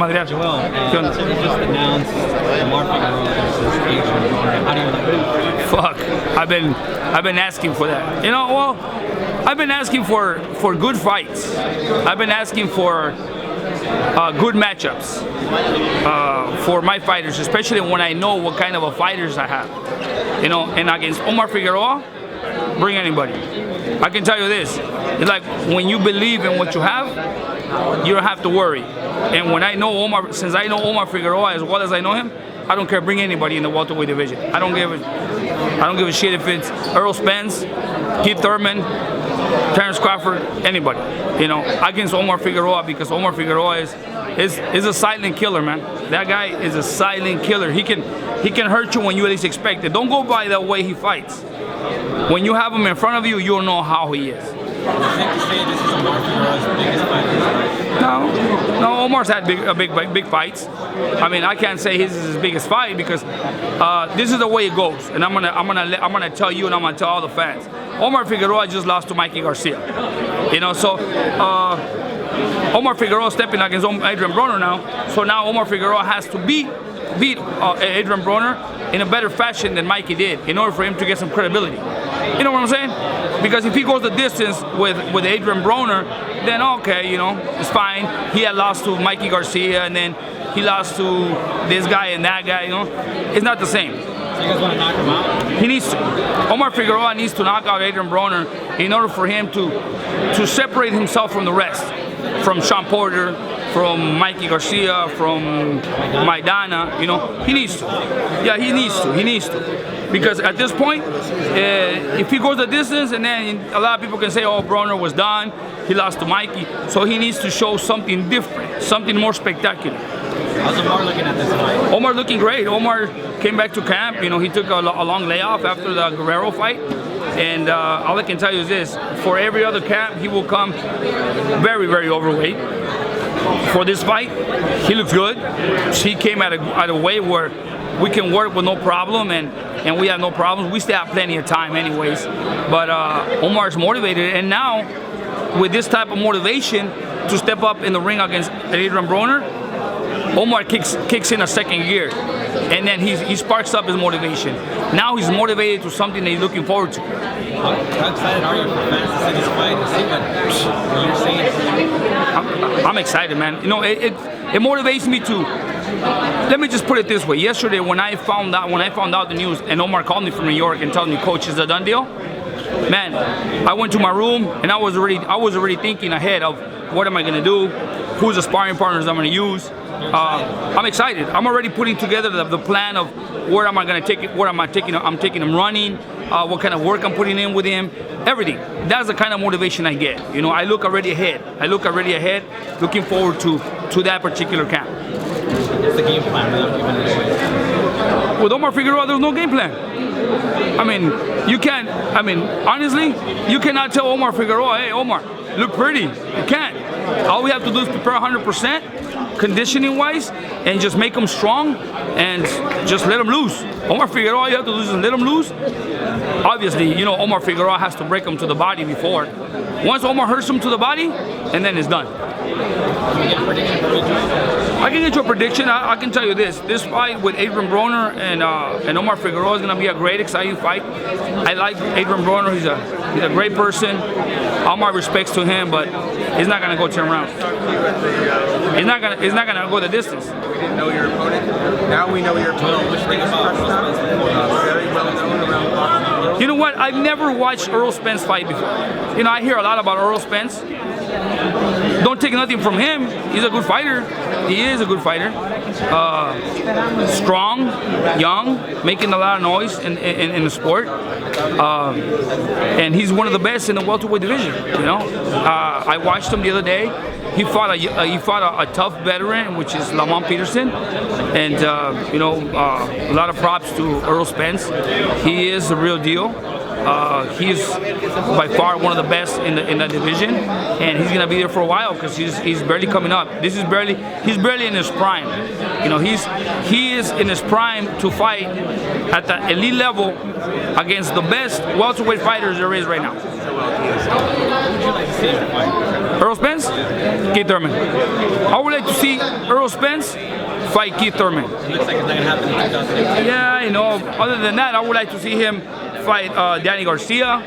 Adrien. Joel, you just announced Omar Figueroa versus Adrien Broner. How do you like it? Fuck, I've been asking for that. You know, well, I've been asking for good fights. I've been asking for good matchups for my fighters, especially when I know what kind of a fighters I have. You know, and against Omar Figueroa, bring anybody. I can tell you this, it's like when you believe in what you have, you don't have to worry. And when I know Omar, since I know Omar Figueroa as well as I know him, I don't care, bring anybody in the welterweight division. I don't give a shit if it's Errol Spence, Keith Thurman, Terrence Crawford, anybody. You know, against Omar Figueroa, because Omar Figueroa is a silent killer, man. That guy is a silent killer. He can hurt you when you least expect it. Don't go by the way he fights. When you have him in front of you, you'll know how he is. Is it to say this is Omar Figueroa's biggest fight? No, Omar's had big fights. I mean, I can't say his is his biggest fight because this is the way it goes, and I'm gonna tell you, and I'm gonna tell all the fans. Omar Figueroa just lost to Mikey Garcia. You know, so Omar Figueroa stepping against Adrien Broner now. So now Omar Figueroa has to beat Adrien Broner in a better fashion than Mikey did in order for him to get some credibility. You know what I'm saying? Because if he goes the distance with Adrien Broner, then okay, you know, it's fine. He had lost to Mikey Garcia, and then he lost to this guy and that guy, you know. It's not the same. So you guys want to knock him out? He needs to. Omar Figueroa needs to knock out Adrien Broner in order for him to separate himself from the rest. From Sean Porter, from Mikey Garcia, from Maidana, you know. He needs to. Yeah, he needs to. Because at this point, if he goes the distance, and then a lot of people can say, oh, Broner was done, he lost to Mikey. So he needs to show something different, something more spectacular. How's Omar looking at this fight? Omar looking great. Omar came back to camp. You know, he took a long layoff after the Guerrero fight. And all I can tell you is this, for every other camp, he will come very, very overweight. For this fight, he looks good. He came at a weight where we can work with no problem, and we have no problems. We still have plenty of time anyways. But Omar's motivated, and now with this type of motivation to step up in the ring against Adrien Broner, Omar kicks in a second gear, and then he sparks up his motivation. Now he's motivated to something that he's looking forward to. How excited are you for fans to see this fight and see what you're saying? I'm excited, man. You know, it motivates me to. Let me just put it this way. Yesterday, when I found out the news, and Omar called me from New York and told me, "Coach, is it a done deal?" Man, I went to my room and I was already thinking ahead of what am I gonna do, who's the sparring partners I'm gonna use. I'm excited. I'm already putting together the plan of where am I gonna take it, where am I taking him. I'm taking him running, what kind of work I'm putting in with him, everything. That's the kind of motivation I get. You know, I look already ahead, looking forward to that particular camp. What's the game plan without giving it away? With Omar Figueroa, there's no game plan. I mean, honestly, you cannot tell Omar Figueroa, hey, Omar, look pretty. You can't. All we have to do is prepare 100%, conditioning-wise, and just make him strong and just let him loose. Omar Figueroa, all you have to do is let him loose. Obviously, you know, Omar Figueroa has to break him to the body before. Once Omar hurts him to the body, and then it's done. I can get you a prediction. I can tell you this. This fight with Adrien Broner and Omar Figueroa is going to be a great, exciting fight. I like Adrien Broner. He's a great person. All my respects to him, but he's not going to go 10 rounds. He's not going to go the distance. We didn't know your opponent. Now we know your opponent. Very well known around boxing. You know what? I've never watched Errol Spence fight before. You know, I hear a lot about Errol Spence. Don't take nothing from him. He's a good fighter. He is a good fighter. Strong, young, making a lot of noise in the sport. And he's one of the best in the welterweight division. You know, I watched him the other day. He fought a tough veteran, which is Lamont Peterson, and you know, a lot of props to Errol Spence. He is the real deal. He's by far one of the best in the division, and he's gonna be there for a while because he's barely coming up. He's barely in his prime. You know, he is in his prime to fight at the elite level against the best welterweight fighters there is right now. Who would you like to see in the fight? Errol Spence? Keith Thurman. I would like to see Earl Spence fight Keith Thurman. It looks like it's not going to happen in 2018. Yeah, I know. Other than that, I would like to see him fight Danny Garcia.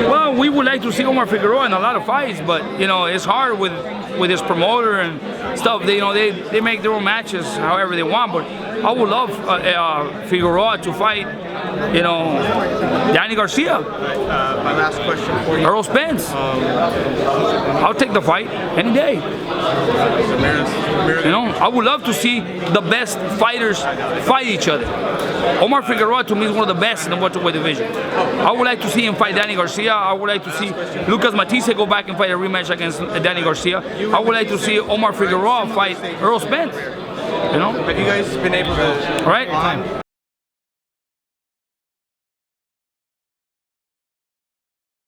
Well, we would like to see Omar Figueroa in a lot of fights, but you know it's hard with his promoter and stuff. They they make their own matches however they want. But I would love Figueroa to fight, you know, Danny Garcia. My last question for you. Earl Spence. I'll take the fight any day. You know, I would love to see the best fighters fight each other. Omar Figueroa to me is one of the best in the welterweight division. I would like to see him fight Danny Garcia. I would like to see Lucas Matisse go back and fight a rematch against Danny Garcia. I would like to see Omar Figueroa fight Earl Spence. You know? Have you guys been able to? All right.